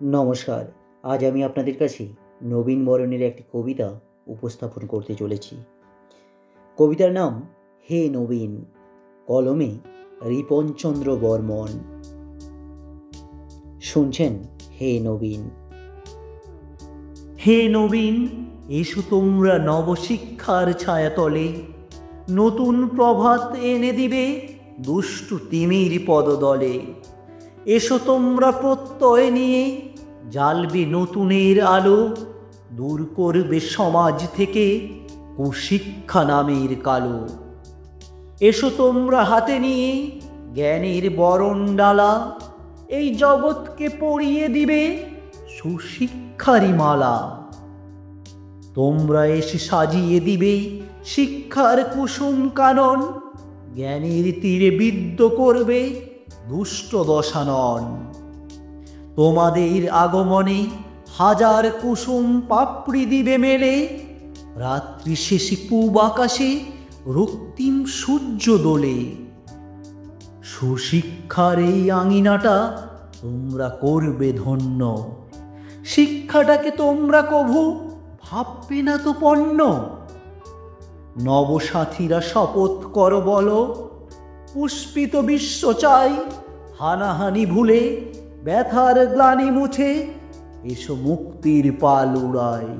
নমস্কার। আজ আমি আপনাদের কাছে নবীন বরণের একটি কবিতা উপস্থাপন করতে চলেছি। কবিতার নাম হে নবীন, কলমে রিপনচন্দ্র বর্মন। শুনছেন হে নবীন। হে নবীন, এসো তোমরা নবশিক্ষার ছায়াতলে, নতুন প্রভাত এনে দিবে দুষ্টু তিমির পদদলে। এসো তোমরা প্রত্যয় নিয়ে, জ্বালবে নতুনের আলো, দূর করবে সমাজ থেকে কুশিক্ষা নামের কালো। এসো তোমরা হাতে নিয়ে জ্ঞানের বরণডালা, এই জগৎকে পরিয়ে দিবে সুশিক্ষারি মালা। তোমরা এসে সাজিয়ে দিবে শিক্ষার কুসুম কানন, জ্ঞানের তীরে বিদ্ধ করবে দুষ্ট দশানন। তোমাদের আগমনে হাজার কুসুম পাপড়ি দিবে মেলে, রাত্রি শেষে পূব আকাশে রক্তিম সূর্য দোলে। সুশিক্ষার এই আঙিনাটা তোমরা করবে ধন্য, শিক্ষাটাকে তোমরা কভু ভাববে না তো পণ্য। নবসাথীরা শপথ করো বলো, পুষ্পিত বিশ্ব চাই, হানাহানি ভুলে ব্যথার গ্লানি মুছে এসো মুক্তির পাল উড়াই।